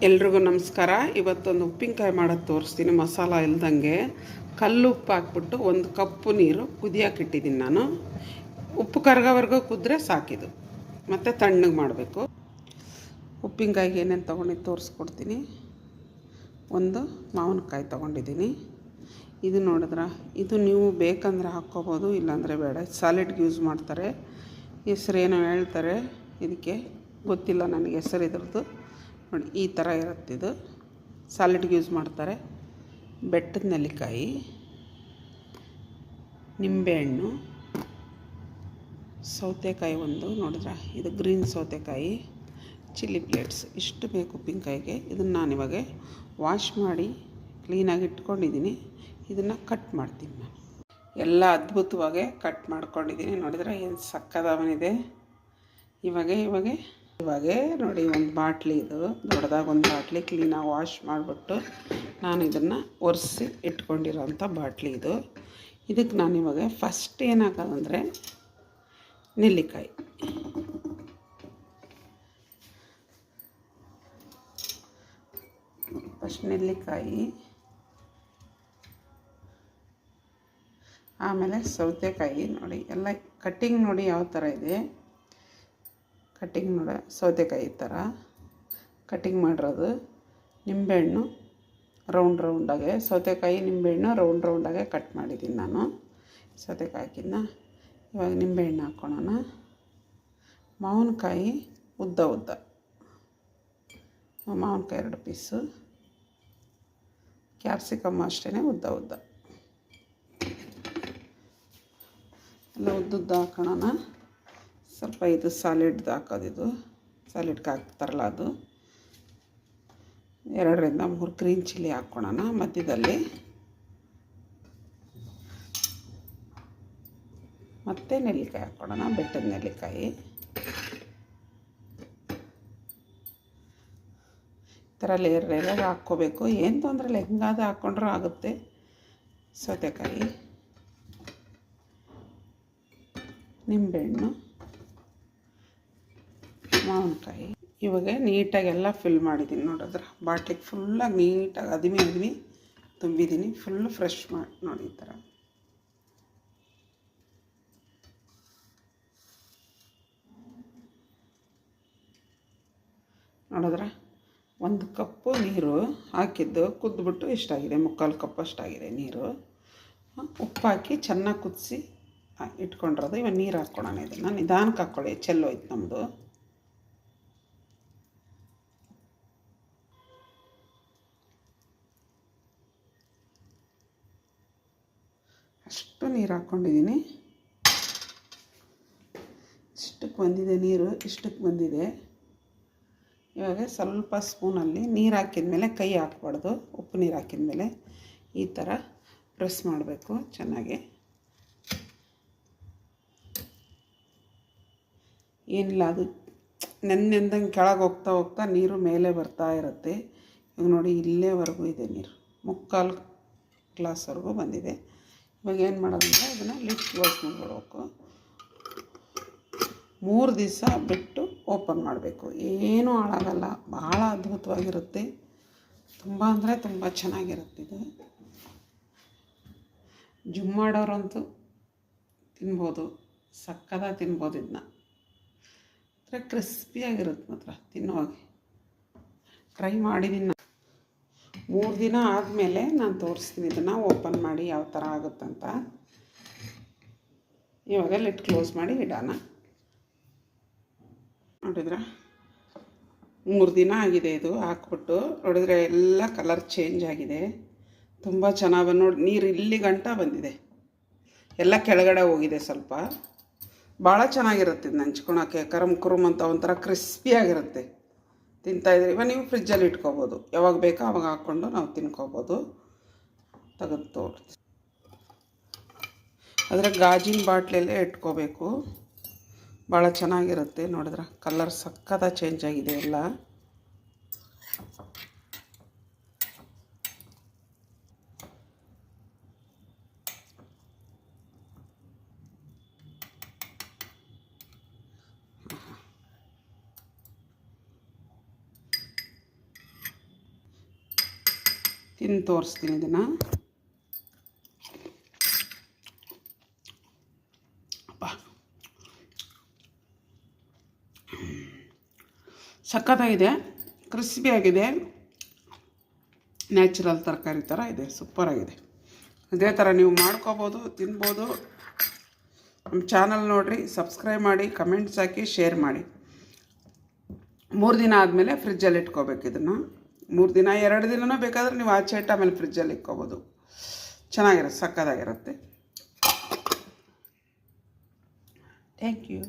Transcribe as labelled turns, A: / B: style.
A: ಎಲ್ರಿಗೂ ನಮಸ್ಕಾರ. ಇವತ್ತೊಂದು ಉಪ್ಪಿನಕಾಯಿ ಮಾಡೋದು ತೋರಿಸ್ತೀನಿ. ಮಸಾಲ ಇಲ್ದಂಗೆ ಕಲ್ಲು ಉಪ್ಪು ಹಾಕ್ಬಿಟ್ಟು ಒಂದು ಕಪ್ಪು ನೀರು ಕುದಿಯೋಕೆ ಇಟ್ಟಿದ್ದೀನಿ ನಾನು. ಉಪ್ಪು ಕರಗೋವರೆಗೂ ಕುದ್ರೆ ಸಾಕಿದು, ಮತ್ತು ತಣ್ಣಗೆ ಮಾಡಬೇಕು. ಉಪ್ಪಿನಕಾಯಿಗೆ ಏನೇನು ತೊಗೊಂಡಿದ್ದು ತೋರಿಸ್ಕೊಡ್ತೀನಿ. ಒಂದು ಮಾವಿನಕಾಯಿ ತೊಗೊಂಡಿದ್ದೀನಿ. ಇದು ನೋಡಿದ್ರೆ ಇದು ನೀವು ಬೇಕಂದ್ರೆ ಹಾಕ್ಕೋಬೋದು, ಇಲ್ಲಾಂದರೆ ಬೇಡ. ಸಾಲಿಡ್ಗೆ ಯೂಸ್ ಮಾಡ್ತಾರೆ. ಹೆಸರೇನೋ ಹೇಳ್ತಾರೆ ಇದಕ್ಕೆ, ಗೊತ್ತಿಲ್ಲ ನನಗೆ ಹೆಸರು ಇದ್ರದ್ದು. ನೋಡಿ ಈ ಥರ ಇರುತ್ತೆ. ಇದು ಸಾಲಿಡ್ಗೆ ಯೂಸ್ ಮಾಡ್ತಾರೆ. ಬೆಟ್ಟದ ನೆಲ್ಲಿಕಾಯಿ, ನಿಂಬೆಹಣ್ಣು, ಸೌತೆಕಾಯಿ ಒಂದು ನೋಡಿದ್ರೆ ಇದು ಗ್ರೀನ್ ಸೌತೆಕಾಯಿ, ಚಿಲ್ಲಿ ಪ್ಲೇಟ್ಸ್, ಇಷ್ಟು ಬೇಕು ಉಪ್ಪಿನಕಾಯಿಗೆ. ಇದನ್ನು ನಾನಿವಾಗ ವಾಶ್ ಮಾಡಿ ಕ್ಲೀನಾಗಿ ಇಟ್ಕೊಂಡಿದ್ದೀನಿ. ಇದನ್ನು ಕಟ್ ಮಾಡ್ತೀನಿ ನಾನು. ಎಲ್ಲ ಅದ್ಭುತವಾಗಿ ಕಟ್ ಮಾಡ್ಕೊಂಡಿದ್ದೀನಿ. ನೋಡಿದ್ರೆ ಏನು ಸಕ್ಕದಾವನಿದೆ. ಇವಾಗ ನೋಡಿ ಒಂದು ಬಾಟ್ಲಿ, ಇದು ದೊಡ್ಡದಾಗಿ ಒಂದು ಬಾಟ್ಲಿ ಕ್ಲೀನಾಗಿ ವಾಶ್ ಮಾಡಿಬಿಟ್ಟು ನಾನು ಇದನ್ನು ಒರೆಸಿ ಇಟ್ಕೊಂಡಿರೋಂಥ ಬಾಟ್ಲಿ ಇದು. ಇದಕ್ಕೆ ನಾನಿವಾಗ ಫಸ್ಟ್ ಏನಾಗೋದಂದರೆ ನೆಲ್ಲಿಕಾಯಿ. ಫಸ್ಟ್ ನೆಲ್ಲಿಕಾಯಿ, ಆಮೇಲೆ ಸೌತೆಕಾಯಿ. ನೋಡಿ ಎಲ್ಲ ಕಟ್ಟಿಂಗ್ ನೋಡಿ ಯಾವ ಥರ ಇದೆ. ಕಟ್ಟಿಂಗ್ ನೋಡಿ ಸೌತೆಕಾಯಿ ಈ ಥರ ಕಟ್ಟಿಂಗ್ ಮಾಡಿರೋದು. ನಿಂಬೆಹಣ್ಣು ರೌಂಡಾಗೆ, ಸೌತೆಕಾಯಿ ನಿಂಬೆಹಣ್ಣು ರೌಂಡಾಗೆ ಕಟ್ ಮಾಡಿದ್ದೀನಿ ನಾನು. ಸೌತೆಕಾಯಿನ ಇವಾಗ ನಿಂಬೆಹಣ್ಣು ಹಾಕ್ಕೊಳ್ಳೋಣ. ಮಾವಿನಕಾಯಿ ಉದ್ದ ಮಾವಿನಕಾಯಿ 2 ಪೀಸು. ಕ್ಯಾಪ್ಸಿಕಮ್ ಅಷ್ಟೇ ಉದ್ದ ಎಲ್ಲ ಉದ್ದುದ್ದು ಹಾಕೋಣ. ಸ್ವಲ್ಪ ಇದು ಸಾಲಿಡ್ದು ಹಾಕೋದು, ಇದು ಸಾಲಿಡ್ಗೆ ಹಾಕ್ತಾರಲ್ಲ ಅದು. 2 ರಿಂದ 3 ಗ್ರೀನ್ ಚಿಲ್ಲಿ ಹಾಕ್ಕೊಳ್ಳೋಣ ಮಧ್ಯದಲ್ಲಿ. ಮತ್ತು ನೆಲ್ಲಿಕಾಯಿ ಹಾಕ್ಕೊಳ್ಳೋಣ, ಬೆಟ್ಟದ ನೆಲ್ಲಿಕಾಯಿ. ಈ ಥರ ಲೇಯರ್ ಹಾಕ್ಕೋಬೇಕು. ಏನು ತೊಂದರೆ ಇಲ್ಲ, ಹೆಂಗಾದ ಹಾಕ್ಕೊಂಡ್ರೂ ಆಗುತ್ತೆ. ಸೌತೆಕಾಯಿ, ನಿಂಬೆಹಣ್ಣು, ಮಾವಿನಕಾಯಿ. ಇವಾಗ ನೀಟಾಗೆಲ್ಲ ಫಿಲ್ ಮಾಡಿದ್ದೀನಿ. ನೋಡಿದ್ರೆ ಬಾಟ್ಲಿಗೆ ಫುಲ್ಲಾಗಿ ನೀಟಾಗಿ ಅದಿಮಿ ತುಂಬಿದ್ದೀನಿ. ಫುಲ್ಲು ಫ್ರೆಶ್ ಮಾಡಿ ನೋಡಿ ಈ ಥರ. ನೋಡಿದ್ರೆ 1 ಕಪ್ಪು ನೀರು ಹಾಕಿದ್ದು ಕುದ್ಬಿಟ್ಟು ಇಷ್ಟಾಗಿದೆ. 3/4 ಕಪ್ ಅಷ್ಟಾಗಿದೆ ನೀರು. ಉಪ್ಪು ಹಾಕಿ ಚೆನ್ನಾಗಿ ಕುದಿಸಿ ಇಟ್ಕೊಂಡಿರೋದು. ಇವಾಗ ನೀರು ಹಾಕ್ಕೊಳ್ಳೋಣ. ಇದನ್ನು ನಿಧಾನಕ್ಕೆ ಹಾಕ್ಕೊಳ್ಳಿ, ಚೆಲ್ಲೋಯ್ತು ನಮ್ಮದು. ಅಷ್ಟು ನೀರು ಹಾಕ್ಕೊಂಡಿದ್ದೀನಿ. ಇಷ್ಟಕ್ಕೆ ಬಂದಿದೆ ನೀರು, ಇಷ್ಟಕ್ಕೆ ಬಂದಿದೆ. ಇವಾಗ ಸ್ವಲ್ಪ ಸ್ಪೂನಲ್ಲಿ ನೀರು ಹಾಕಿದ್ಮೇಲೆ ಕೈ ಹಾಕ್ಬಾರ್ದು. ಉಪ್ಪು ನೀರು ಹಾಕಿದ್ಮೇಲೆ ಈ ಥರ ಪ್ರೆಸ್ ಮಾಡಬೇಕು ಚೆನ್ನಾಗಿ. ಏನಿಲ್ಲ, ಅದು ನೆಂದಂಗೆ ಕೆಳಗೆ ಹೋಗ್ತಾ ನೀರು ಮೇಲೆ ಬರ್ತಾ ಇರುತ್ತೆ. ಇವಾಗ ನೋಡಿ ಇಲ್ಲೇವರೆಗೂ ಇದೆ ನೀರು, 3/4 ಗ್ಲಾಸ್ವರೆಗೂ ಬಂದಿದೆ. ಇವಾಗ ಏನು ಮಾಡೋದಂದರೆ ಇದನ್ನು ಲಿಡ್ ಕ್ಲೋಸ್ ಮಾಡಿಬಿಡ್ಬೇಕು. 3 ದಿವಸ ಬಿಟ್ಟು ಓಪನ್ ಮಾಡಬೇಕು. ಏನೂ ಹಾಳಾಗಲ್ಲ, ಭಾಳ ಅದ್ಭುತವಾಗಿರುತ್ತೆ. ತುಂಬ ಅಂದರೆ ತುಂಬ ಚೆನ್ನಾಗಿರುತ್ತೆ ಇದು. ಜಿಮ್ ಮಾಡೋರಂತೂ ತಿನ್ಬೋದು, ಸಕ್ಕದಾಗಿ ತಿನ್ಬೋದು. ಇದನ್ನ ಕ್ರಿಸ್ಪಿಯಾಗಿರುತ್ತೆ ಮಾತ್ರ ತಿನ್ನುವಾಗ. ಟ್ರೈ ಮಾಡಿದ್ದೀನಿ. 3 ದಿನ ಆದಮೇಲೆ ನಾನು ತೋರಿಸ್ತೀನಿ ಇದನ್ನು ಓಪನ್ ಮಾಡಿ ಯಾವ ಥರ ಆಗುತ್ತಂತ. ಇವಾಗ ಲಿಡ್ ಕ್ಲೋಸ್ ಮಾಡಿ ಇಡೋಣ. ನೋಡಿದ್ರೆ 3 ದಿನ ಆಗಿದೆ ಇದು ಹಾಕ್ಬಿಟ್ಟು. ನೋಡಿದ್ರೆ ಎಲ್ಲ ಕಲರ್ ಚೇಂಜ್ ಆಗಿದೆ. ತುಂಬ ಚೆನ್ನಾಗಿ ನೋಡಿ, ನೀರು ಇಲ್ಲಿ ಗಂಟ ಬಂದಿದೆ, ಎಲ್ಲ ಕೆಳಗಡೆ ಹೋಗಿದೆ ಸ್ವಲ್ಪ. ಭಾಳ ಚೆನ್ನಾಗಿರುತ್ತೆ ಇದು ನಂಚ್ಕೊಳಕ್ಕೆ. ಕುರುಮ್ ಅಂತ ಒಂಥರ ಕ್ರಿಸ್ಪಿಯಾಗಿರುತ್ತೆ. ತಿಂತಾಯಿದ್ರೆ ಇವಾಗ ನೀವು ಫ್ರಿಜ್ಜಲ್ಲಿ ಇಟ್ಕೋಬೋದು, ಯಾವಾಗ ಬೇಕೋ ಆವಾಗ ಹಾಕ್ಕೊಂಡು ನಾವು ತಿನ್ಕೋಬೋದು. ತೆಗೆದು ತೋರಿಸಿ. ಆದರೆ ಗಾಜಿನ ಬಾಟ್ಲಲ್ಲೇ ಇಟ್ಕೋಬೇಕು, ಭಾಳ ಚೆನ್ನಾಗಿರುತ್ತೆ. ನೋಡಿದ್ರೆ ಕಲರ್ ಸಕ್ಕದ ಚೇಂಜ್ ಆಗಿದೆ ಎಲ್ಲ. ತಿಂದು ತೋರಿಸ್ತೀನಿ ಇದನ್ನು. ಸಖತ್ತಾಗಿದೆ, ಕ್ರಿಸ್ಪಿಯಾಗಿದೆ, ನ್ಯಾಚುರಲ್ ತರಕಾರಿ ಥರ ಇದೆ, ಸೂಪರಾಗಿದೆ. ಇದೇ ಥರ ನೀವು ಮಾಡ್ಕೋಬೋದು, ತಿನ್ಬೋದು. ನಮ್ಮ ಚಾನಲ್ ನೋಡಿರಿ, ಸಬ್ಸ್ಕ್ರೈಬ್ ಮಾಡಿ, ಕಮೆಂಟ್ಸ್ ಹಾಕಿ, ಶೇರ್ ಮಾಡಿ. 3 ದಿನ ಆದಮೇಲೆ ಫ್ರಿಜ್ಜಲ್ಲಿ ಇಟ್ಕೋಬೇಕು ಇದನ್ನು. 3 ದಿನ 2 ದಿನನೂ ಬೇಕಾದರೆ ನೀವು ಆಚೆ ಇಟ್ಟು ಆಮೇಲೆ ಫ್ರಿಜ್ಜಲ್ಲಿ ಇಟ್ಕೋಬೋದು. ಚೆನ್ನಾಗಿರುತ್ತೆ, ಸಕ್ಕತ್ತಾಗಿರುತ್ತೆ. Thank you.